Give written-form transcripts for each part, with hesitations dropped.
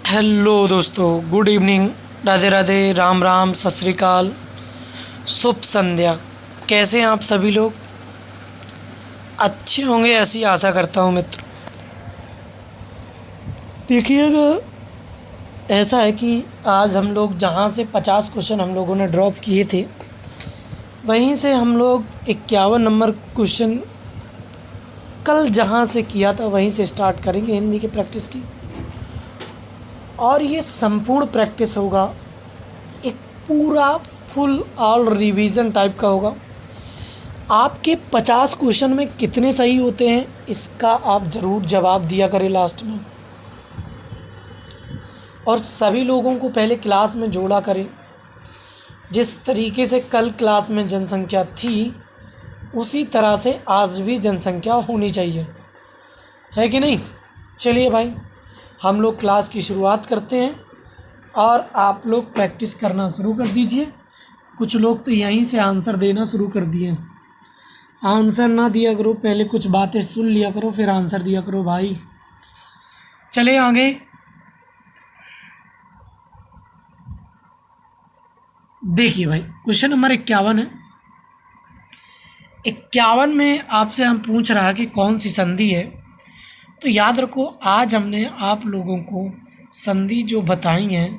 Hello दोस्तों, good evening, Radhe Radhe, Ram Ram, सत श्री अकाल, शुभ संध्या। कैसे हैं आप सभी लोग? अच्छे होंगे ऐसी आशा करता हूँ मित्र। देखिएगा, ऐसा है कि आज हम लोग जहाँ से 50 क्वेश्चन हम लोगों ने ड्रॉप किए थे, वहीं से हम लोग 51 नंबर क्वेश्चन कल जहाँ से किया था वहीं से स्टार्ट करेंगे हिंदी की प्रैक्टिस की। और ये संपूर्ण प्रैक्टिस होगा, एक पूरा फुल ऑल रिवीजन टाइप का होगा। आपके 50 क्वेश्चन में कितने सही होते हैं इसका आप ज़रूर जवाब दिया करें लास्ट में, और सभी लोगों को पहले क्लास में जोड़ा करें। जिस तरीके से कल क्लास में जनसंख्या थी उसी तरह से आज भी जनसंख्या होनी चाहिए, है कि नहीं? चलिए भाई, हम लोग क्लास की शुरुआत करते हैं और आप लोग प्रैक्टिस करना शुरू कर दीजिए। कुछ लोग तो यहीं से आंसर देना शुरू कर दिए। आंसर ना दिया करो, पहले कुछ बातें सुन लिया करो फिर आंसर दिया करो भाई। चले आगे। देखिए भाई, क्वेश्चन नंबर 51 है। 51 में आपसे हम पूछ रहा है कि कौन सी संधि है। तो याद रखो, आज हमने आप लोगों को संधि जो बताई हैं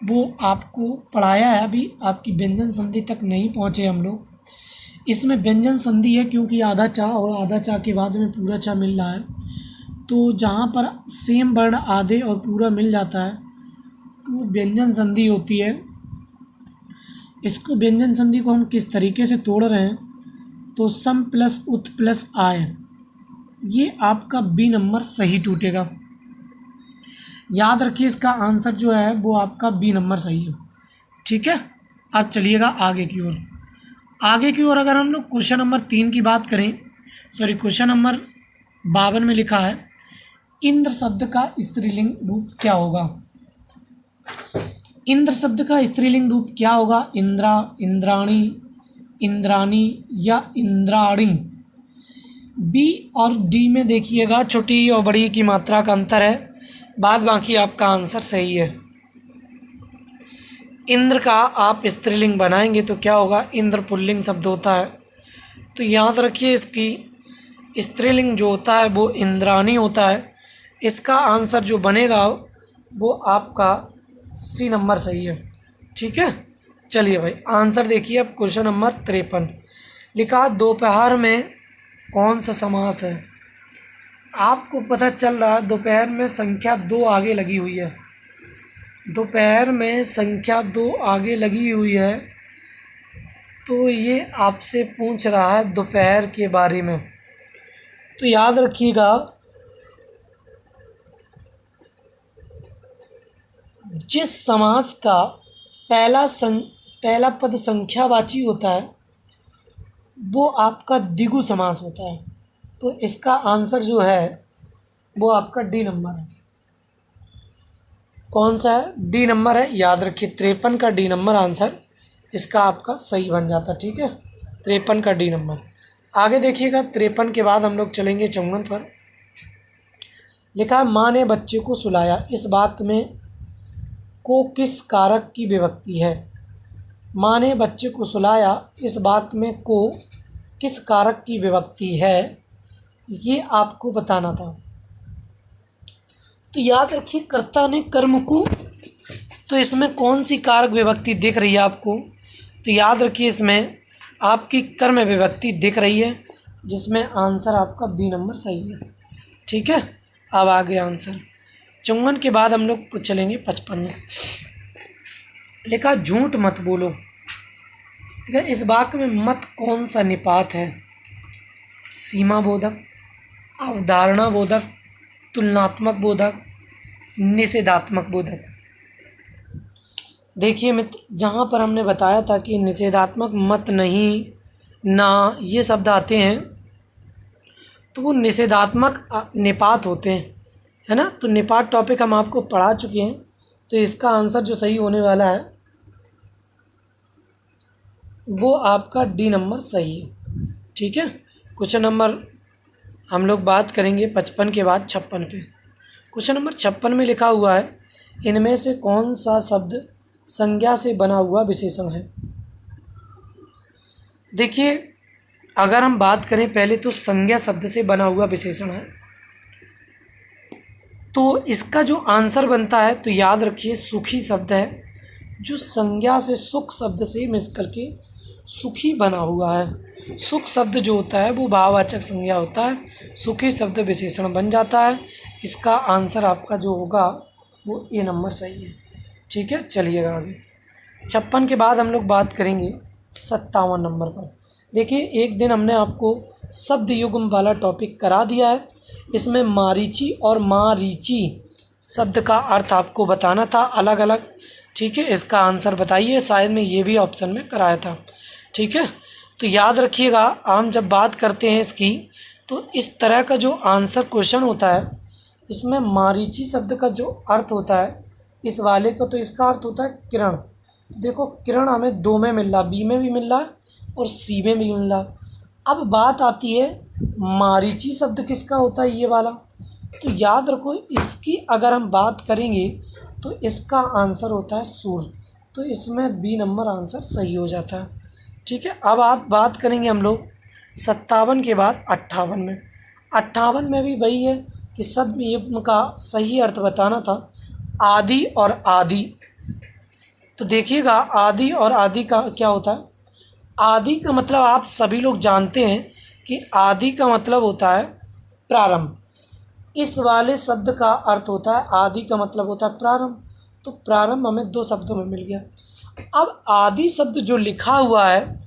वो आपको पढ़ाया है। अभी आपकी व्यंजन संधि तक नहीं पहुँचे हम लोग। इसमें व्यंजन संधि है क्योंकि आधा चा और आधा चा के बाद में पूरा चा मिल रहा है। तो जहाँ पर सेम वर्ण आधे और पूरा मिल जाता है तो व्यंजन संधि होती है। इसको व्यंजन संधि को हम किस तरीके से तोड़ रहे हैं, तो सम प्लस उत प्लस आय, ये आपका बी नंबर सही टूटेगा। याद रखिए, इसका आंसर जो है वो आपका बी नंबर सही है। ठीक है, अब चलिएगा आगे की ओर। आगे की ओर अगर हम लोग क्वेश्चन नंबर 3 की बात करें, सॉरी क्वेश्चन नंबर 52 में लिखा है, इंद्र शब्द का स्त्रीलिंग रूप क्या होगा? इंद्र शब्द का स्त्रीलिंग रूप क्या होगा? इंद्रा, इंद्राणी, इंद्रानी या इंद्राणी। बी और डी में देखिएगा छोटी और बड़ी की मात्रा का अंतर है, बाद बाकी आपका आंसर सही है। इंद्र का आप स्त्रीलिंग बनाएंगे तो क्या होगा? इंद्र पुल्लिंग शब्द होता है। तो याद रखिए, इसकी स्त्रीलिंग जो होता है वो इंद्राणी होता है। इसका आंसर जो बनेगा वो आपका सी नंबर सही है। ठीक है, चलिए भाई आंसर देखिए। अब क्वेश्चन नंबर 53 लिखा, दोपहर में कौन सा समास है? आपको पता चल रहा है दोपहर में संख्या 2 आगे लगी हुई है। दोपहर में संख्या 2 आगे लगी हुई है, तो ये आपसे पूछ रहा है दोपहर के बारे में। तो याद रखिएगा, जिस समास का पहला पद संख्यावाची होता है वो आपका द्विगु समास होता है। तो इसका आंसर जो है वो आपका डी नंबर है। कौन सा है? डी नंबर है। याद रखिए, 53 का डी नंबर आंसर इसका आपका सही बन जाता। ठीक है, 53 का डी नंबर। आगे देखिएगा, 53 के बाद हम लोग चलेंगे 54 पर। लिखा है, माँ ने बच्चे को सुलाया। इस वाक्य में को किस कारक की विभक्ति है? माँ ने बच्चे को सुलाया, इस वाक्य में को किस कारक की विभक्ति है, ये आपको बताना था। तो याद रखिए, कर्ता ने कर्म को, तो इसमें कौन सी कारक विभक्ति दिख रही है आपको? तो याद रखिए, इसमें आपकी कर्म विभक्ति दिख रही है, जिसमें आंसर आपका बी नंबर सही है। ठीक है, अब आगे आंसर 54 के बाद हम लोग चलेंगे 55 में। लिखा, झूठ मत बोलो। ठीक है, इस वाक्य में मत कौन सा निपात है? सीमा बोधक, अवधारणा बोधक, तुलनात्मक बोधक, निषेधात्मक बोधक। देखिए मित्र, जहाँ पर हमने बताया था कि निषेधात्मक मत, नहीं, ना, ये शब्द आते हैं तो वो निषेधात्मक निपात होते हैं, है ना। तो निपात टॉपिक हम आपको पढ़ा चुके हैं। तो इसका आंसर जो सही होने वाला है वो आपका डी नंबर सही है। ठीक है, क्वेश्चन नंबर हम लोग बात करेंगे 55 के बाद 56 पे। क्वेश्चन नंबर 56 में लिखा हुआ है, इनमें से कौन सा शब्द संज्ञा से बना हुआ विशेषण है? देखिए, अगर हम बात करें पहले तो संज्ञा शब्द से बना हुआ विशेषण है, तो इसका जो आंसर बनता है तो याद रखिए सुखी शब्द है, जो संज्ञा से सुख शब्द से मिल करके सुखी बना हुआ है। सुख शब्द जो होता है वो भाववाचक संज्ञा होता है, सुखी शब्द विशेषण बन जाता है। इसका आंसर आपका जो होगा वो ए नंबर सही है। ठीक है, चलिएगा आगे। 56 के बाद हम लोग बात करेंगे 57 नंबर पर। देखिए, एक दिन हमने आपको शब्द युग्म वाला टॉपिक करा दिया है। इसमें मारीची और मारीची शब्द का अर्थ आपको बताना था अलग अलग। ठीक है, इसका आंसर बताइए। शायद मैं ये भी ऑप्शन में कराया था। ठीक है, तो याद रखिएगा, हम जब बात करते हैं इसकी तो इस तरह का जो आंसर क्वेश्चन होता है, इसमें मारीची शब्द का जो अर्थ होता है इस वाले का, तो इसका अर्थ होता है किरण। देखो, किरण हमें दो में मिल रहा, बी में भी मिल रहा है और सी में भी मिल रहा। अब बात आती है मारीची शब्द किसका होता है, ये वाला। तो याद रखो, इसकी अगर हम बात करेंगे तो इसका आंसर होता है सूर्य। तो इसमें बी नंबर आंसर सही हो जाता है। ठीक है, अब आप बात करेंगे हम लोग 57 के बाद 58 में। 58 में भी वही है कि शब्द युग्म का सही अर्थ बताना था, आदि और आदि। तो देखिएगा, आदि और आदि का क्या होता है। आदि का मतलब आप सभी लोग जानते हैं कि आदि का मतलब होता है प्रारंभ। इस वाले शब्द का अर्थ होता है, आदि का मतलब होता है प्रारंभ। तो प्रारंभ हमें दो शब्दों में मिल गया। अब आदि शब्द जो लिखा हुआ है,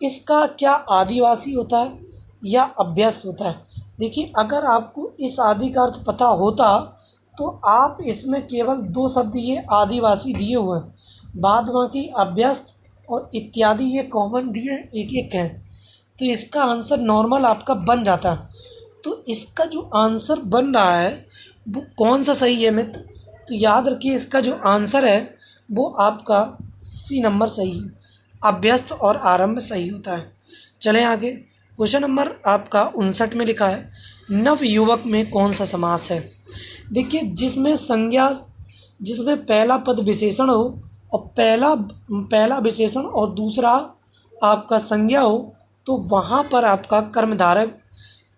इसका क्या आदिवासी होता है या अभ्यस्त होता है? देखिए, अगर आपको इस आदि का अर्थ पता होता तो आप इसमें केवल दो शब्द ये आदिवासी दिए हुए हैं, बाद बाकी अभ्यस्त और इत्यादि ये कॉमन दिए एक एक हैं। तो इसका आंसर नॉर्मल आपका बन जाता है। तो इसका जो आंसर बन रहा है वो कौन सा सही है मित्र? तो याद रखिए, इसका जो आंसर है वो आपका सी नंबर सही है, अभ्यस्त और आरंभ सही होता है। चलें आगे। क्वेश्चन नंबर आपका 59 में लिखा है, नवयुवक में कौन सा समास है? देखिए, जिसमें संज्ञा, जिसमें पहला पद विशेषण हो और पहला विशेषण और दूसरा आपका संज्ञा हो, तो वहाँ पर आपका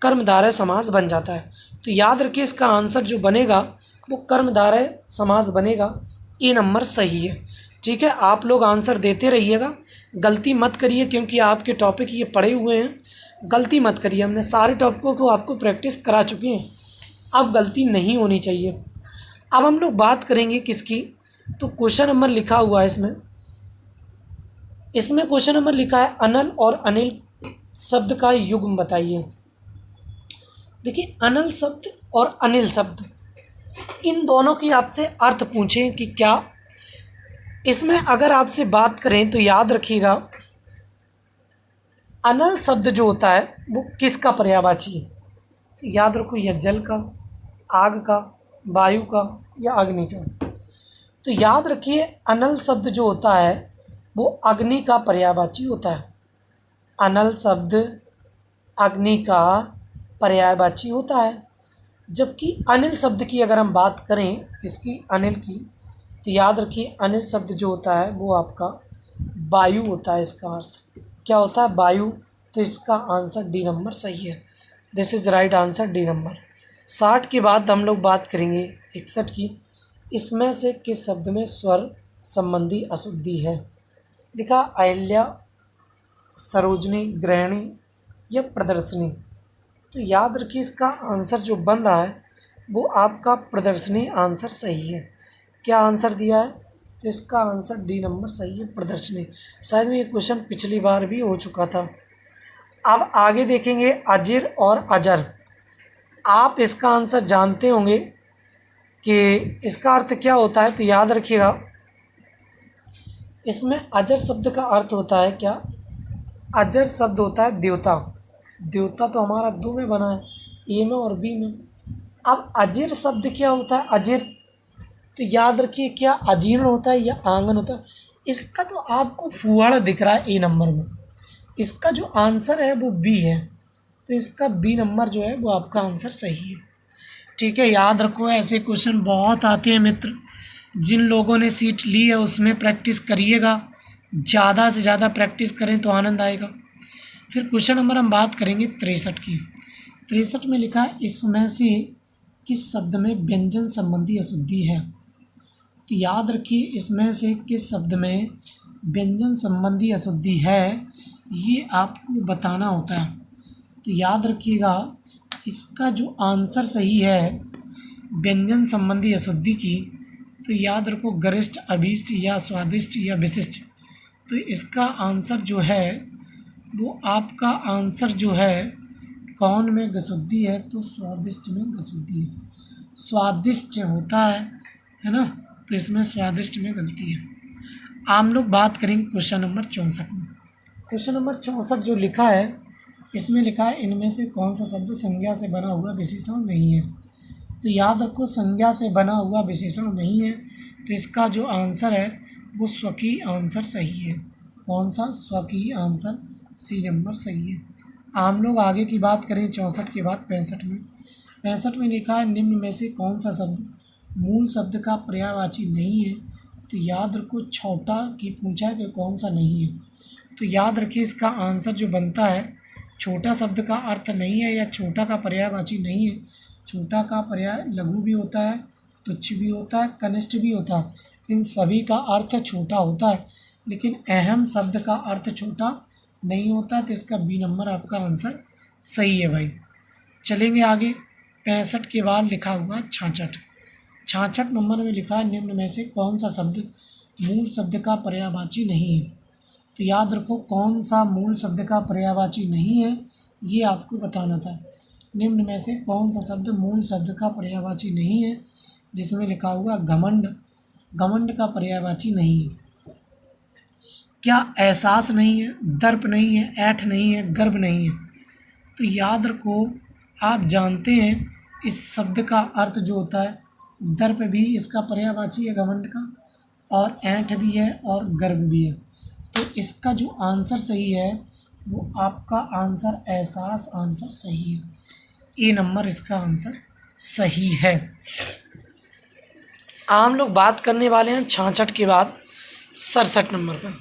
कर्मधारय समास बन जाता है। तो याद रखिए, इसका आंसर जो बनेगा वो कर्मधारय समास बनेगा, ए नंबर सही है। ठीक है, आप लोग आंसर देते रहिएगा, गलती मत करिए, क्योंकि आपके टॉपिक ये पढ़े हुए हैं। गलती मत करिए, हमने सारे टॉपिकों को आपको प्रैक्टिस करा चुके हैं, अब गलती नहीं होनी चाहिए। अब हम लोग बात करेंगे किसकी, तो क्वेश्चन नंबर लिखा हुआ है इसमें क्वेश्चन नंबर लिखा है, अनल और अनिल शब्द का युग्म बताइए। देखिए, अनल शब्द और अनिल शब्द, इन दोनों की आपसे अर्थ पूछें कि क्या। इसमें अगर आपसे बात करें तो याद रखिएगा, अनल शब्द जो होता है वो किसका पर्यायवाची है? तो याद रखो, या जल का, आग का, वायु का या अग्नि का। तो याद रखिए, अनल शब्द जो होता है वो अग्नि का पर्यायवाची होता है। अनल शब्द अग्नि का पर्यायवाची होता है। जबकि अनिल शब्द की अगर हम बात करें, इसकी अनिल की, तो याद रखिए, अनिल शब्द जो होता है वो आपका वायु होता है। इसका अर्थ क्या होता है? वायु। तो इसका आंसर डी नंबर सही है। This is right answer, D number. 60 के बाद हम लोग बात करेंगे 61 की। इसमें से किस शब्द में स्वर संबंधी अशुद्धि है? लिखा अहिल्या, सरोजनी, गृहिणी या प्रदर्शनी। तो याद रखिए, इसका आंसर जो बन रहा है वो आपका प्रदर्शनी आंसर सही है। क्या आंसर दिया है? तो इसका आंसर डी नंबर सही है, प्रदर्शनी। शायद में ये क्वेश्चन पिछली बार भी हो चुका था। अब आगे देखेंगे अजिर और अजर। आप इसका आंसर जानते होंगे कि इसका अर्थ क्या होता है। तो याद रखिएगा, इसमें अजर शब्द का अर्थ होता है क्या? अजर शब्द होता है देवता। देवता तो हमारा दो में बना है, ए में और बी में। अब अजिर शब्द क्या होता है? अजिर, तो याद रखिए, क्या अजीर्ण होता है या आंगन होता है? इसका तो आपको फुहाड़ा दिख रहा है ए नंबर में, इसका जो आंसर है वो बी है। तो इसका बी नंबर जो है वो आपका आंसर सही है। ठीक है, याद रखो, ऐसे क्वेश्चन बहुत आते हैं मित्र, जिन लोगों ने सीट ली है उसमें प्रैक्टिस करिएगा, ज़्यादा से ज़्यादा प्रैक्टिस करें तो आनंद आएगा। फिर क्वेश्चन नंबर हम बात करेंगे 63 की। 63 में लिखा है इसमें से किस शब्द में व्यंजन संबंधी अशुद्धि है। तो याद रखिए इसमें से किस शब्द में व्यंजन संबंधी अशुद्धि है, ये आपको बताना होता है। तो याद रखिएगा इसका जो आंसर सही है व्यंजन संबंधी अशुद्धि की, तो याद रखो गरिष्ठ, अभीष्ट या स्वादिष्ट या विशिष्ट। तो इसका आंसर जो है वो आपका आंसर जो है कौन में गशुद्धि है, तो स्वादिष्ट में गशुद्धि है। स्वादिष्ट होता है ना, तो इसमें स्वादिष्ट में गलती है। हम लोग बात करेंगे क्वेश्चन नंबर 64 में। क्वेश्चन नंबर 64 जो लिखा है इसमें लिखा है इनमें से कौन सा शब्द संज्ञा से बना हुआ विशेषण नहीं है। तो याद रखो संज्ञा से बना हुआ विशेषण नहीं है, तो इसका जो आंसर है वो स्वकीय आंसर सही है। कौन सा? स्वकीय आंसर सी नंबर सही है। हम लोग आगे की बात करें 64 के बाद 65 में। 65 में लिखा है निम्न में से कौन सा शब्द मूल शब्द का पर्यायवाची नहीं है। तो याद रखो छोटा की पूछा है कि कौन सा नहीं है। तो याद रखिए इसका आंसर जो बनता है छोटा शब्द का अर्थ नहीं है या छोटा का पर्यायवाची नहीं है। छोटा का पर्याय लघु भी होता है, तुच्छ भी होता है, कनिष्ठ भी होता है। इन सभी का अर्थ छोटा होता है, लेकिन अहम शब्द का अर्थ छोटा नहीं होता। तो इसका बी नंबर आपका आंसर सही है भाई। चलेंगे आगे। 65 के बाद लिखा हुआ 66। 66 नंबर में लिखा है निम्न में से कौन सा शब्द मूल शब्द का पर्यायवाची नहीं है। तो याद रखो कौन सा मूल शब्द का पर्यायवाची नहीं है, ये आपको बताना था। निम्न में से कौन सा शब्द मूल शब्द का पर्यायवाची नहीं है, जिसमें लिखा हुआ घमंड। घमंड का पर्यायवाची नहीं है। क्या एहसास नहीं है, दर्प नहीं है, ऐठ नहीं है, गर्व नहीं है। तो याद रखो आप जानते हैं इस शब्द का अर्थ जो होता है दर्प भी इसका पर्यायवाची है घमंड का, और ऐंठ भी है और गर्व भी है। तो इसका जो आंसर सही है वो आपका आंसर एहसास आंसर सही है। ए नंबर इसका आंसर सही है। हम लोग बात करने वाले हैं 66 के बाद 67 नंबर पर।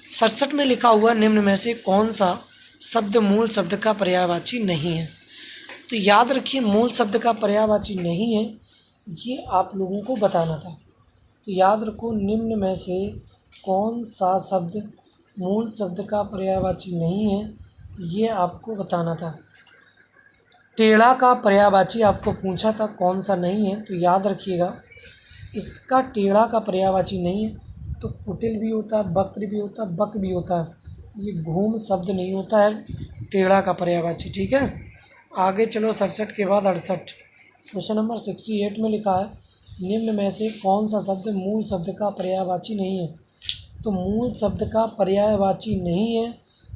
67 में लिखा हुआ निम्न में से कौन सा शब्द मूल शब्द का पर्यायवाची नहीं है। तो याद रखिए मूल शब्द का पर्यायवाची नहीं है, ये आप लोगों को बताना था। तो याद रखो निम्न में से कौन सा शब्द मूल शब्द का पर्यायवाची नहीं है, ये आपको बताना था। टेढ़ा का पर्यायवाची आपको पूछा था कौन सा नहीं है। तो याद रखिएगा इसका टेढ़ा का पर्यायवाची नहीं है। तो कुटिल भी होता है, वक्र भी होता है, बक भी होता है। ये घूम शब्द नहीं होता है टेढ़ा का पर्यायवाची। ठीक है, आगे चलो 67 के बाद 68। क्वेश्चन नंबर 68 में लिखा है निम्न में से कौन सा शब्द मूल शब्द का पर्यायवाची नहीं है। तो मूल शब्द का पर्यायवाची नहीं है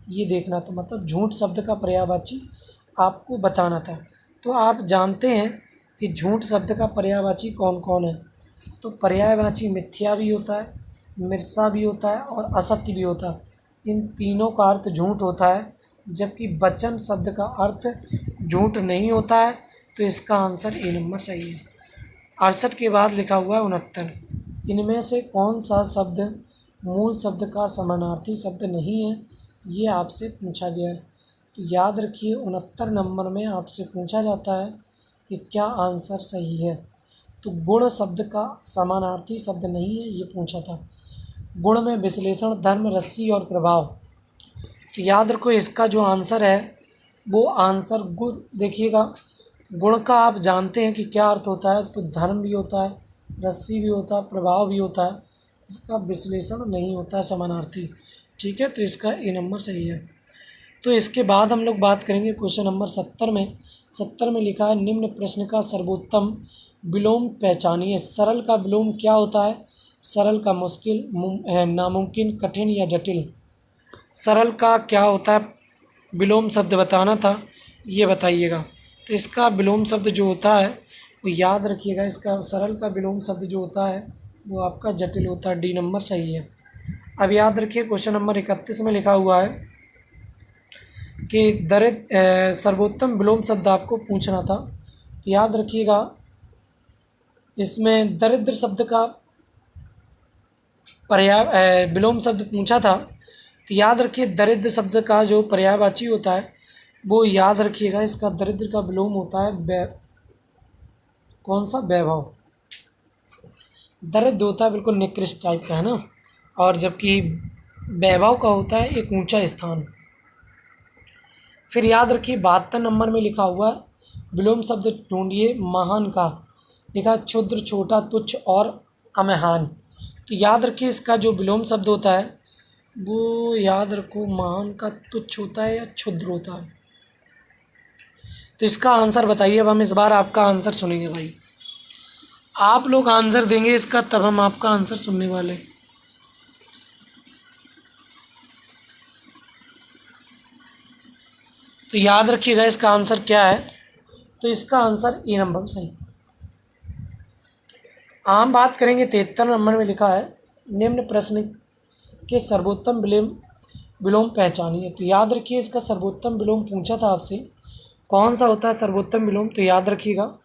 ये देखना था, मतलब झूठ शब्द का पर्यायवाची आपको बताना था। तो आप जानते हैं कि झूठ शब्द का पर्यायवाची कौन कौन है। तो पर्यायवाची मिथ्या भी होता है, मिर्सा भी होता है और असत्य भी होता है। इन तीनों का अर्थ झूठ होता है, जबकि वचन शब्द का अर्थ झूठ नहीं होता है। तो इसका आंसर ए नंबर सही है। 68 के बाद लिखा हुआ है 69। इनमें से कौन सा शब्द मूल शब्द का समानार्थी शब्द नहीं है, ये आपसे पूछा गया है। तो याद रखिए 69 नंबर में आपसे पूछा जाता है कि क्या आंसर सही है। तो गुण शब्द का समानार्थी शब्द नहीं है, ये पूछा था। गुण में विश्लेषण, धर्म, रस्सी और प्रभाव। तो याद रखो इसका जो आंसर है वो आंसर गुण। देखिएगा गुण का आप जानते हैं कि क्या अर्थ होता है। तो धर्म भी होता है, रस्सी भी होता है, प्रभाव भी होता है। इसका विश्लेषण नहीं होता है समानार्थी। ठीक है, तो इसका ए नंबर सही है। तो इसके बाद हम लोग बात करेंगे क्वेश्चन नंबर 70 में। 70 में लिखा है निम्न प्रश्न का सर्वोत्तम विलोम पहचानिए। सरल का विलोम क्या होता है? सरल का मुश्किल, नामुमकिन, कठिन या जटिल। सरल का क्या होता है विलोम शब्द बताना था, ये बताइएगा। तो इसका विलोम शब्द जो होता है वो याद रखिएगा, इसका सरल का विलोम शब्द जो होता है वो आपका जटिल होता है। डी नंबर सही है। अब याद रखिए क्वेश्चन नंबर 31 में लिखा हुआ है कि सर्वोत्तम विलोम शब्द आपको पूछना था। तो याद रखिएगा इसमें दरिद्र शब्द का विलोम शब्द पूछा था, तो याद रखिए दरिद्र शब्द का जो पर्यायवाची होता है वो याद रखिएगा, इसका दरिद्र का विलोम होता है कौन सा? वैभव। दरिद्र होता है बिल्कुल निकृष्ट टाइप का, है ना, और जबकि वैभव का होता है एक ऊंचा स्थान। फिर याद रखिए 72 नंबर में लिखा हुआ है, विलोम शब्द ढूंढिए महान का, लिखा क्षुद्र, छोटा, तुच्छ और अमहान। तो याद रखिए इसका जो विलोम शब्द होता है वो याद रखो महान का तुच्छ होता है या क्षुद्र होता है। तो इसका आंसर बताइए। अब हम इस बार आपका आंसर सुनेंगे भाई, आप लोग आंसर देंगे इसका तब हम आपका आंसर सुनने वाले। तो याद रखिएगा इसका आंसर क्या है, तो इसका आंसर ए नंबर सही। हम बात करेंगे 73 नंबर में लिखा है, निम्न प्रश्न के सर्वोत्तम विलोम पहचानिए। तो याद रखिए इसका सर्वोत्तम विलोम पूछा था आपसे, कौन सा होता है सर्वोत्तम विलोम? तो याद रखिएगा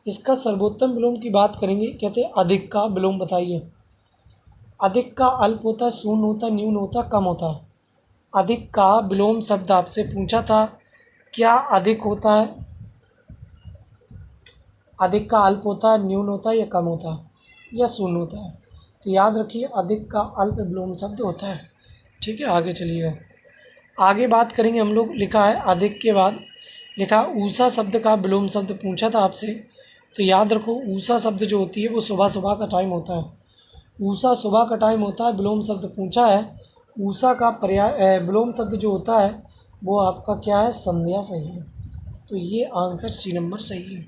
इसका सर्वोत्तम विलोम की बात करेंगे, कहते हैं अधिक का विलोम बताइए। अधिक का अल्प होता है, शून्य होता है, न्यून होता है, कम होता है। अधिक का विलोम शब्द आपसे पूछा था, क्या अधिक होता है? अधिक का अल्प होता है, न्यून होता है या कम होता है या शून्य होता है? तो याद रखिए अधिक का अल्प विलोम शब्द होता है। ठीक है, आगे चलिएगा। आगे बात करेंगे हम लोग, लिखा है अधिक के बाद लिखा ऊषा शब्द का विलोम शब्द पूछा था आपसे। तो याद रखो ऊषा शब्द जो होती है वो सुबह सुबह का टाइम होता है। ऊषा सुबह का टाइम होता है, विलोम शब्द पूछा है। ऊषा का पर्याय विलोम शब्द जो होता है वो आपका क्या है? संध्या सही है। तो ये आंसर सी नंबर सही है।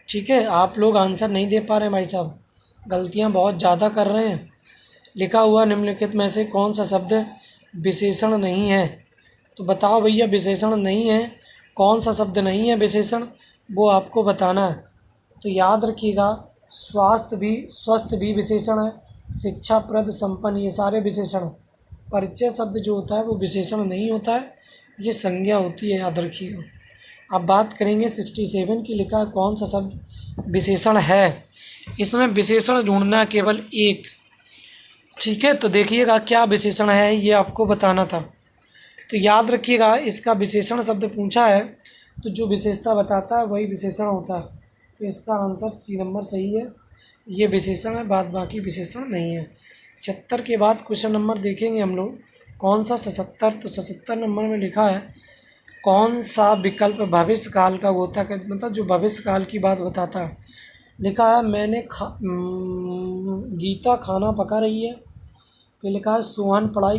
ठीक है, आप लोग आंसर नहीं दे पा रहे हैं भाई साहब, गलतियाँ बहुत ज़्यादा कर रहे हैं। लिखा हुआ निम्नलिखित में से कौन सा शब्द विशेषण नहीं है? तो बताओ भैया, विशेषण नहीं है, कौन सा शब्द नहीं है विशेषण, वो आपको बताना है। तो याद रखिएगा स्वस्थ भी विशेषण है, शिक्षाप्रद, संपन्न, ये सारे विशेषण। परिचय शब्द जो होता है वो विशेषण नहीं होता है, ये संज्ञा होती है, याद रखिएगा। अब बात करेंगे 67 की, लिखा है कौन सा शब्द विशेषण है? इसमें विशेषण ढूंढना केवल एक। ठीक है, तो देखिएगा क्या विशेषण है ये आपको बताना था। तो याद रखिएगा इसका विशेषण शब्द पूछा है, तो जो विशेषता बताता है वही विशेषण होता है। तो इसका आंसर सी नंबर सही है, ये विशेषण है, बाद बाकी विशेषण नहीं है। 76 के बाद क्वेश्चन नंबर देखेंगे हम लोग, कौन सा 77। तो 77 नंबर में लिखा है कौन सा विकल्प भविष्य काल का होता है, मतलब जो भविष्य काल की बात बताता है। लिखा है गीता खाना पका रही है। फिर लिखा है सोहन पढ़ाई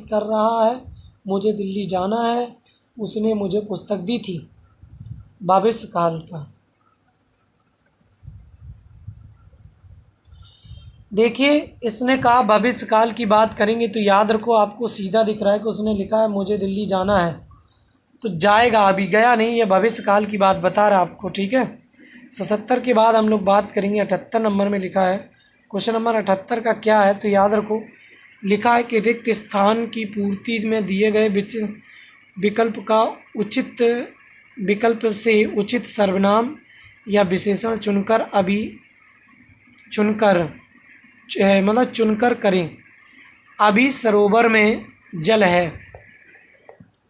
कर रहा है, मुझे दिल्ली जाना है, उसने मुझे पुस्तक दी थी। भविष्य काल का देखिए, इसने कहा भविष्य काल की बात करेंगे, तो याद रखो आपको सीधा दिख रहा है कि उसने लिखा है मुझे दिल्ली जाना है, तो जाएगा, अभी गया नहीं, ये भविष्य काल की बात बता रहा आपको। ठीक है, 77 के बाद हम लोग बात करेंगे 78 नंबर में लिखा है, क्वेश्चन नंबर 78 का क्या है? तो याद रखो लिखा है कि रिक्त स्थान की पूर्ति में दिए गए विकल्प से उचित सर्वनाम या विशेषण चुनकर करें। अभी सरोवर में जल है,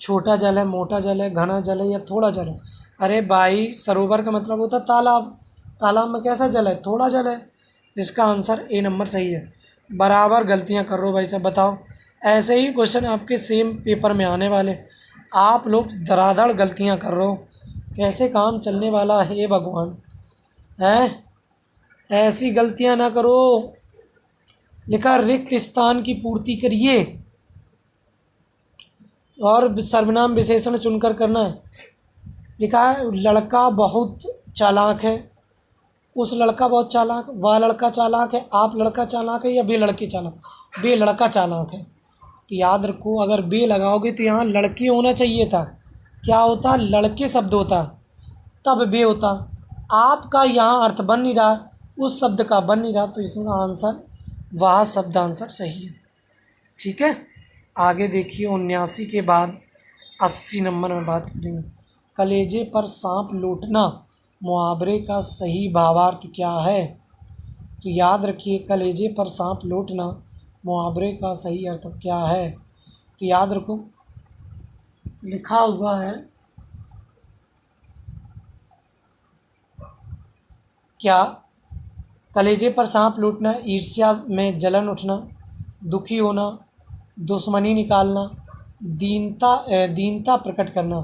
छोटा जल है, मोटा जल है, घना जल है या थोड़ा जल है? अरे भाई, सरोवर का मतलब होता है तालाब, तालाब में कैसा जल है? थोड़ा जल है। इसका आंसर ए नंबर सही है। बराबर गलतियां कर रहे हो भाई साहब, बताओ। ऐसे ही क्वेश्चन आपके सेम पेपर में आने वाले, आप लोग धड़ाधड़ गलतियां कर रहे हो, कैसे काम चलने वाला है भगवान? है, ऐसी गलतियां ना करो। लिखा रिक्त स्थान की पूर्ति करिए और सर्वनाम विशेषण चुनकर करना है। लिखा है लड़का बहुत चालाक है, उस लड़का बहुत चालाक, वह लड़का चालाक है, आप लड़का चालाक है या बे लड़की चालाक? बे लड़का चालाक है। तो याद रखो अगर बे लगाओगे तो यहाँ लड़के होना चाहिए था, क्या होता? लड़के शब्द होता, तब बे होता। आपका यहाँ अर्थ बन नहीं रहा, उस शब्द का बन नहीं रहा, तो इसका आंसर वह शब्द आंसर सही है। ठीक है, आगे देखिए 79 के बाद 80 नंबर में बात करेंगे। कलेजे पर सांप लौटना मुहावरे का सही भावार्थ क्या है? तो याद रखिए कलेजे पर सांप लौटना मुहावरे का सही अर्थ क्या है। तो याद रखो लिखा हुआ है क्या, कलेजे पर सांप लूटना, ईर्ष्या में जलन उठना, दुखी होना, दुश्मनी निकालना, दीनता प्रकट करना।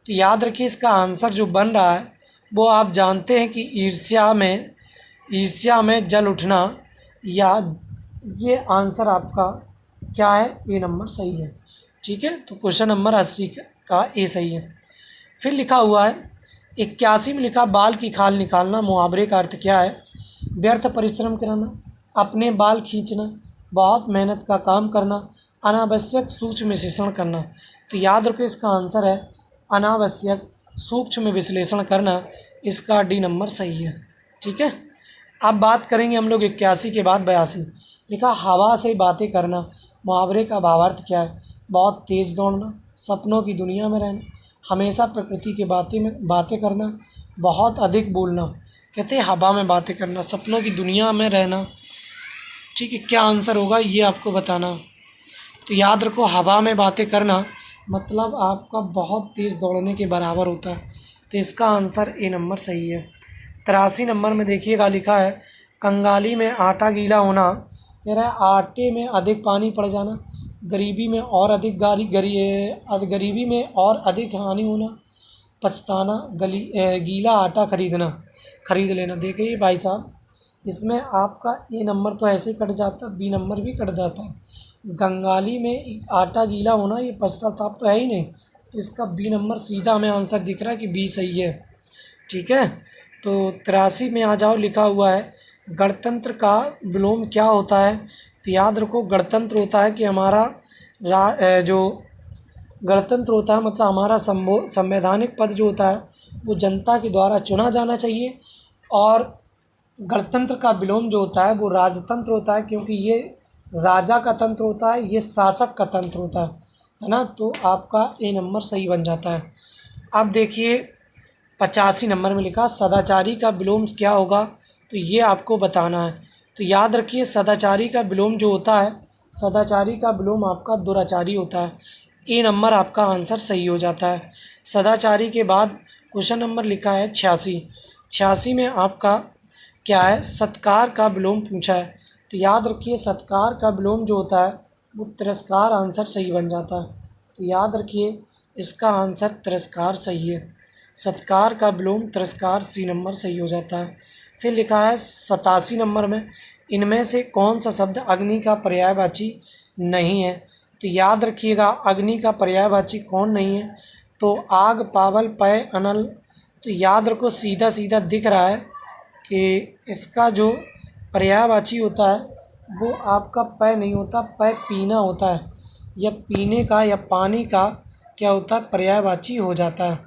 तो याद रखिए इसका आंसर जो बन रहा है वो आप जानते हैं कि ईर्ष्या में जल उठना, या ये आंसर आपका क्या है, ए नंबर सही है। ठीक है, तो क्वेश्चन नंबर 80 का ए सही है। फिर लिखा हुआ है 81 में लिखा बाल की खाल निकालना मुहावरे का अर्थ क्या है। व्यर्थ परिश्रम करना, अपने बाल खींचना, बहुत मेहनत का काम करना, अनावश्यक सूक्ष्म विश्लेषण करना। तो याद रखो इसका आंसर है अनावश्यक सूक्ष्म विश्लेषण करना, इसका डी नंबर सही है। ठीक है, अब बात करेंगे हम लोग 81 के बाद 82। लिखा हवा से बातें करना मुहावरे का भावार्थ क्या है। बहुत तेज़ दौड़ना, सपनों की दुनिया में रहना, हमेशा प्रकृति के बातें करना, बहुत अधिक बोलना। कहते हैं हवा में बातें करना, सपनों की दुनिया में रहना। ठीक है, क्या आंसर होगा ये आपको बताना। तो याद रखो हवा में बातें करना मतलब आपका बहुत तेज़ दौड़ने के बराबर होता है। तो इसका आंसर ए नंबर सही है। 83 नंबर में देखिएगा लिखा है कंगाली में आटा गीला होना, कह रहा है आटे में अधिक पानी पड़ जाना, गरीबी में और अधिक गरीबी में और अधिक हानि होना, पछताना, गीला आटा खरीद लेना। देखिए भाई साहब इसमें आपका ए नंबर तो ऐसे कट जाता, बी नंबर भी कट जाता है। कंगाली में आटा गीला होना ये पश्चाताप तो है ही नहीं, तो इसका बी नंबर सीधा हमें आंसर दिख रहा है कि बी सही है। ठीक है, तो 83 में आ जाओ लिखा हुआ है गणतंत्र का विलोम क्या होता है। तो याद रखो गणतंत्र होता है कि हमारा जो गणतंत्र होता है मतलब हमारा संवैधानिक पद जो होता है वो जनता के द्वारा चुना जाना चाहिए, और गणतंत्र का विलोम जो होता है वो राजतंत्र होता है, क्योंकि ये राजा का तंत्र होता है, ये शासक का तंत्र होता है ना। तो आपका ए नंबर सही बन जाता है। अब देखिए 85 नंबर में लिखा सदाचारी का विलोम क्या होगा, तो ये आपको बताना है। तो याद रखिए सदाचारी का विलोम जो होता है, सदाचारी का विलोम आपका दुराचारी होता है। ए नंबर आपका आंसर सही हो जाता है। सदाचारी के बाद क्वेश्चन नंबर लिखा है 86 में आपका क्या है, सत्कार का विलोम पूछा है। तो याद रखिए सत्कार का विलोम जो होता है वो तिरस्कार, आंसर सही बन जाता है। तो याद रखिए इसका आंसर तिरस्कार सही है। सत्कार का विलोम तिरस्कार, सी नंबर सही हो जाता है। फिर लिखा है 87 नंबर में इनमें से कौन सा शब्द अग्नि का पर्यायवाची नहीं है। तो याद रखिएगा अग्नि का पर्यायवाची कौन नहीं है, तो आग, पावल, पय, अनल। तो याद रखो सीधा सीधा दिख रहा है कि इसका जो पर्यायवाची होता है वो आपका पय नहीं होता, पय पीना होता है, या पीने का या पानी का क्या होता है, पर्यायवाची हो जाता है।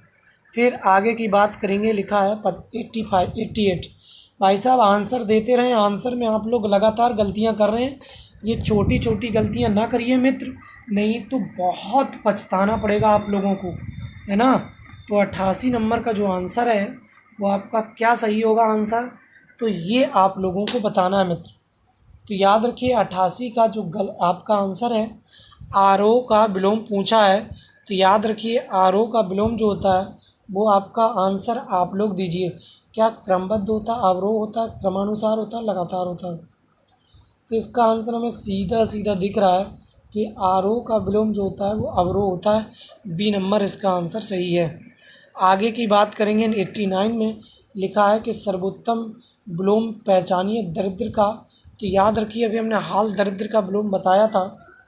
फिर आगे की बात करेंगे लिखा है 88। भाई साहब आंसर देते रहें, आंसर में आप लोग लगातार गलतियां कर रहे हैं, ये छोटी छोटी गलतियां ना करिए मित्र, नहीं तो बहुत पछताना पड़ेगा आप लोगों को, है ना। तो 88 नंबर का जो आंसर है वो आपका क्या सही होगा आंसर, तो ये आप लोगों को बताना है मित्र। तो याद रखिए 88 का जो आपका आंसर है आरोह का विलोम पूछा है। तो याद रखिए आरोह का विलोम जो होता है वो आपका आंसर आप लोग दीजिए, क्या क्रमबद्ध होता है, अवरोह होता है, क्रमानुसार होता है, लगातार होता है। तो इसका आंसर हमें सीधा सीधा दिख रहा है कि आरोह का विलोम जो होता है वो अवरोह होता है, बी नंबर इसका आंसर सही है। आगे की बात करेंगे 89 में लिखा है कि सर्वोत्तम विलोम पहचानिए दरिद्र का। तो याद रखिए अभी हमने हाल दरिद्र का विलोम बताया था,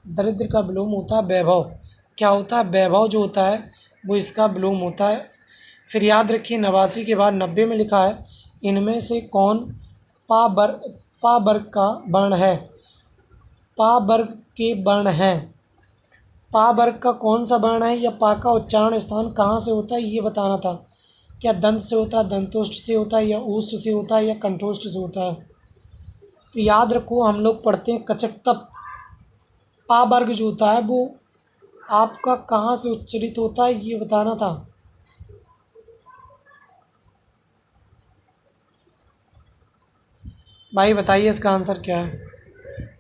दरिद्र का विलोम होता है वैभव। क्या होता है, वैभव जो होता है वो इसका विलोम होता है। फिर याद रखिए 89 के बाद 90 में लिखा है इनमें से कौन पा वर्ग का वर्ण है, पा वर्ग के वर्ण हैं। पा वर्ग का कौन सा वर्ण है या पा का उच्चारण स्थान कहाँ से होता है ये बताना था। क्या दंत से होता है, दंतोष्ठ से होता है, या ऊष्ठ से होता है, या कंठोष्ठ से होता है। तो याद रखो हम लोग पढ़ते हैं कचक तप, पा वर्ग जो होता है वो आपका कहाँ से उच्चरित होता है ये बताना था। भाई बताइए इसका आंसर क्या है।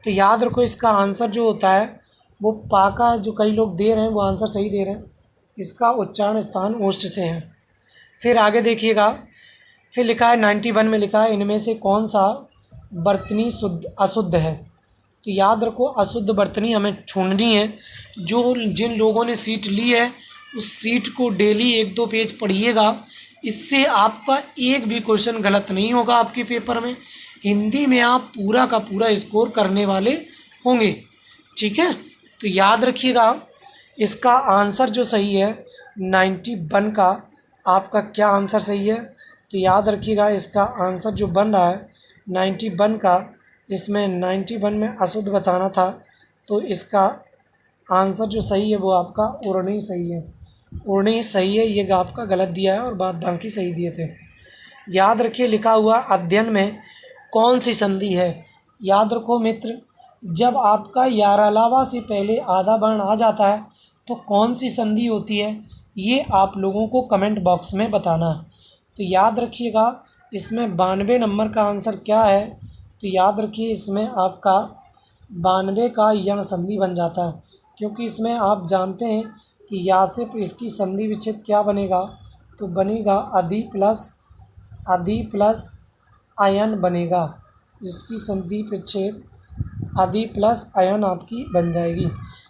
तो याद रखो इसका आंसर जो होता है वो पा का, जो कई लोग दे रहे हैं वो आंसर सही दे रहे हैं, इसका उच्चारण स्थान ओष्ठ से है। फिर आगे देखिएगा, फिर लिखा है 91 में लिखा है इनमें से कौन सा बर्तनी शुद्ध अशुद्ध है। तो याद रखो अशुद्ध बर्तनी हमें ढूंढनी है। जो जिन लोगों ने सीट ली है उस सीट को डेली 1-2 पेज पढ़िएगा, इससे आपका एक भी क्वेश्चन गलत नहीं होगा आपके पेपर में। हिंदी में आप पूरा का पूरा स्कोर करने वाले होंगे, ठीक है। तो याद रखिएगा इसका आंसर जो सही है 91 का, आपका क्या आंसर सही है। तो याद रखिएगा इसका आंसर जो बन रहा है 91 का, इसमें 91 में अशुद्ध बताना था, तो इसका आंसर जो सही है वो आपका उड़नी सही है। उड़नी सही है, ये आपका गलत दिया है और बाद बाकी सही दिए थे। याद रखिए लिखा हुआ अध्ययन में कौन सी संधि है। याद रखो मित्र, जब आपका यारालावा से पहले आधा वर्ण आ जाता है तो कौन सी संधि होती है, ये आप लोगों को कमेंट बॉक्स में बताना है। तो याद रखिएगा इसमें 92 नंबर का आंसर क्या है। तो याद रखिए इसमें आपका 92 का यण संधि बन जाता है, क्योंकि इसमें आप जानते हैं कि या से इसकी संधि विच्छेद क्या बनेगा, तो बनेगा अधि प्लस अयन बनेगा। इसकी संधि विच्छेद अधि प्लस अयन आपकी बन जाएगी,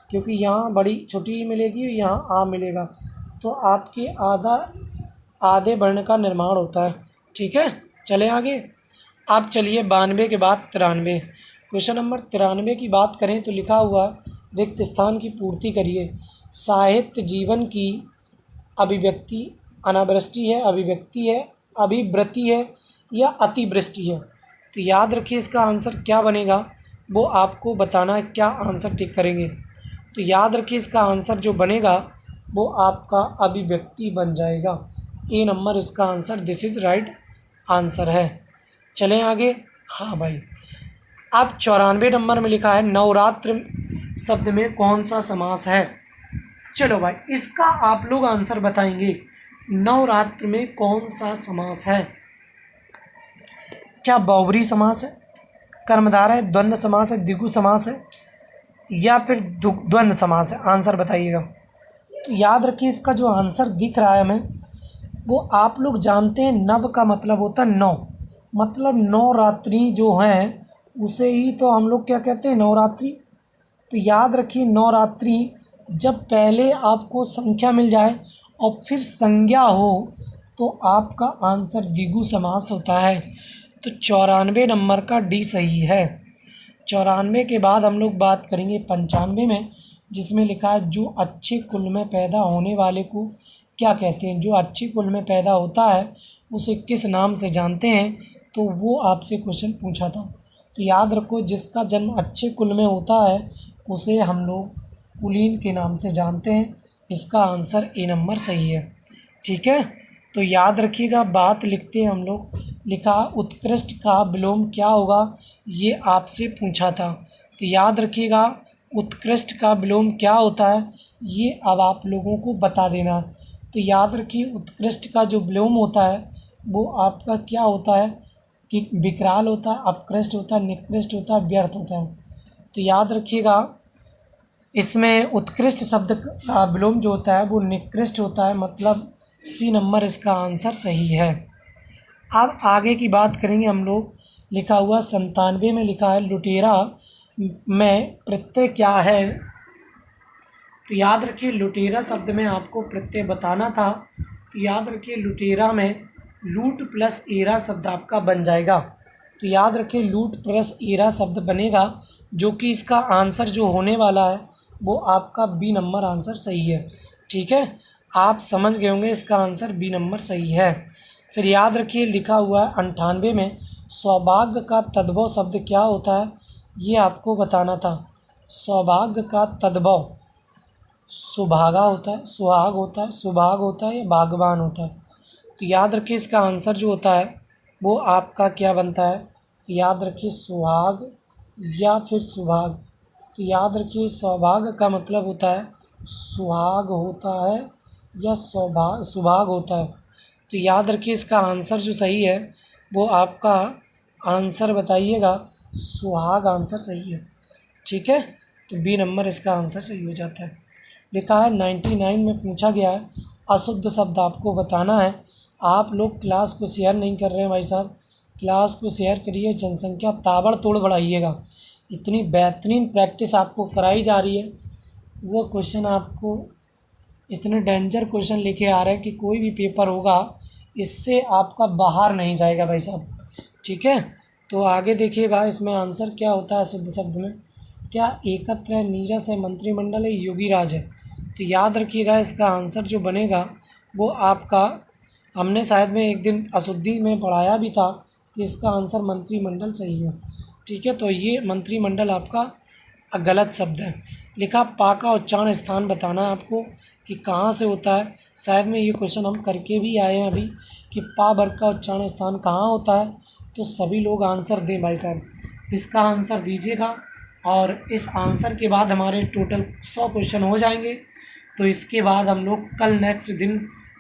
क्योंकि यहाँ बड़ी छोटी मिलेगी, यहाँ आ मिलेगा, तो आपके आधे वर्ण का निर्माण होता है, ठीक है। चले आगे। अब चलिए 92 के बाद 93, क्वेश्चन नंबर 93 की बात करें तो लिखा हुआ रिक्त स्थान की पूर्ति करिए। साहित्य जीवन की अभिव्यक्ति अनावृष्टि है, अभिव्यक्ति है, अभिवृत्ति है या अतिवृष्टि है। तो याद रखिए इसका आंसर क्या बनेगा, वो आपको बताना है, क्या आंसर टिक करेंगे। तो याद रखिए इसका आंसर जो बनेगा वो आपका अभिव्यक्ति बन जाएगा। ए नंबर इसका answer, this is right answer है। चलें आगे। हाँ भाई, अब 94 नंबर में लिखा है नवरात्र शब्द में कौन सा समास है। चलो भाई इसका आप लोग आंसर बताएंगे, नवरात्र में कौन सा समास है। क्या बहुब्री समास है, कर्मधारय है, द्वंद्व समास है, द्विगु समास है या फिर द्वंद्व समास है, आंसर बताइएगा। तो याद रखिए इसका जो आंसर दिख रहा है हमें, वो आप लोग जानते हैं नव का मतलब होता है नौ, मतलब नवरात्रि जो हैं उसे ही तो हम लोग क्या कहते हैं, नवरात्रि। तो याद रखिए नवरात्रि जब पहले आपको संख्या मिल जाए और फिर संज्ञा हो तो आपका आंसर द्विगु समास होता है। तो 94 नंबर का डी सही है। 94 के बाद हम लोग बात करेंगे 95 में, जिसमें लिखा है जो अच्छे कुल में पैदा होने वाले को क्या कहते हैं। जो अच्छे कुल में पैदा होता है उसे किस नाम से जानते हैं, तो वो आपसे क्वेश्चन पूछा था। तो याद रखो जिसका जन्म अच्छे कुल में होता है उसे हम लोग कुलीन के नाम से जानते हैं। इसका आंसर ए नंबर सही है, ठीक है। तो याद रखिएगा, बात लिखते हैं हम लोग, लिखा उत्कृष्ट का विलोम क्या होगा, ये आपसे पूछा था। तो याद रखिएगा उत्कृष्ट का विलोम क्या होता है, ये अब आप लोगों को बता देना। तो याद रखिए उत्कृष्ट का जो विलोम होता है वो आपका क्या होता है कि विकराल होता है, अपकृष्ट होता है, निकृष्ट होता है, व्यर्थ होता है। तो याद रखिएगा इसमें उत्कृष्ट शब्द का विलोम जो होता है वो निकृष्ट होता है, मतलब सी नंबर इसका आंसर सही है। अब आगे की बात करेंगे हम लोग, लिखा हुआ 97 में लिखा है लुटेरा में प्रत्यय क्या है। तो याद रखिए लुटेरा शब्द में आपको प्रत्यय बताना था। तो याद रखिए लुटेरा में लूट प्लस एरा शब्द आपका बन जाएगा। तो याद रखिए लूट प्लस एरा शब्द बनेगा, जो कि इसका आंसर जो होने वाला है वो आपका बी नंबर आंसर सही है, ठीक है। आप समझ गए होंगे इसका आंसर बी नंबर सही है। फिर याद रखिए लिखा हुआ है 98 में सौभाग्य का तद्भव शब्द क्या होता है, ये आपको बताना था। सौभाग्य का तद्भव सुभागा होता है, सुहाग होता है, सुभाग होता है या बागवान होता है। तो याद रखिए इसका आंसर जो होता है वो आपका क्या बनता है। तो याद रखिए सुहाग या फिर सुभाग। तो याद रखिए सौभाग्य का मतलब होता है सुहाग होता है या सुभाग होता है। तो याद रखिए इसका आंसर जो सही है वो आपका आंसर बताइएगा। सुहाग आंसर सही है, ठीक है। तो बी नंबर इसका आंसर सही हो जाता है। लिखा है 99 में पूछा गया है अशुद्ध शब्द आपको बताना है। आप लोग क्लास को शेयर नहीं कर रहे हैं भाई साहब, क्लास को शेयर करिए, जनसंख्या ताबड़तोड़ बढ़ाइएगा। इतनी बेहतरीन प्रैक्टिस आपको कराई जा रही है, वो क्वेश्चन आपको इतने डेंजर क्वेश्चन लेके आ रहे हैं कि कोई भी पेपर होगा इससे आपका बाहर नहीं जाएगा भाई साहब, ठीक है। तो आगे देखिएगा इसमें आंसर क्या होता है शुद्ध शब्द में। क्या एकत्र है, नीरस है, मंत्रिमंडल है, योगी राज है। तो याद रखिएगा इसका आंसर जो बनेगा वो आपका, हमने शायद में एक दिन अशुद्धि में पढ़ाया भी था कि इसका आंसर मंत्रिमंडल सही है, ठीक है। तो ये मंत्रिमंडल आपका गलत शब्द है। लिखा पा का उच्चारण स्थान बताना है आपको कि कहाँ से होता है। शायद में ये क्वेश्चन हम करके भी आए हैं अभी कि पा वर्ग का उच्चारण स्थान कहाँ होता है। तो सभी लोग आंसर दें भाई साहब, इसका आंसर दीजिएगा। और इस आंसर के बाद हमारे टोटल 100 क्वेश्चन हो जाएंगे। तो इसके बाद हम लोग कल नेक्स्ट दिन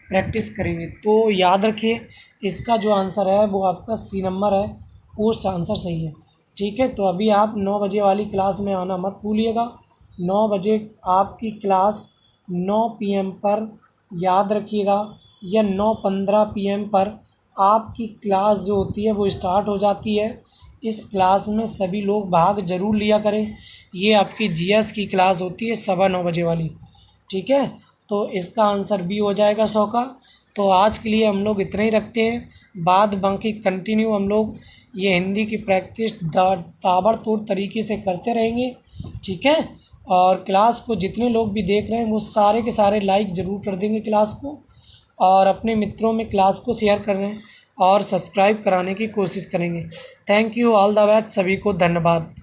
प्रैक्टिस करेंगे। तो याद रखिए इसका जो आंसर है वो आपका सी नंबर है, पोस्ट आंसर सही है, ठीक है। तो अभी आप 9 बजे वाली क्लास में आना मत भूलिएगा। 9 बजे आपकी क्लास 9 PM पर याद रखिएगा, या 9:15 PM पर आपकी क्लास जो होती है वो स्टार्ट हो जाती है। इस क्लास में सभी लोग भाग ज़रूर लिया करें। ये आपकी जीएस की क्लास होती है 9:15 बजे वाली, ठीक है। तो इसका आंसर बी हो जाएगा 100 का। तो आज के लिए हम लोग इतना ही रखते हैं, बाद बाकी कंटिन्यू हम लोग ये हिंदी की प्रैक्टिस ताबड़तोड़ तरीके से करते रहेंगे, ठीक है। और क्लास को जितने लोग भी देख रहे हैं वो सारे के सारे लाइक ज़रूर कर देंगे क्लास को, और अपने मित्रों में क्लास को शेयर कर रहे हैं और सब्सक्राइब कराने की कोशिश करेंगे। Thank you, all the best, सभी को धन्यवाद।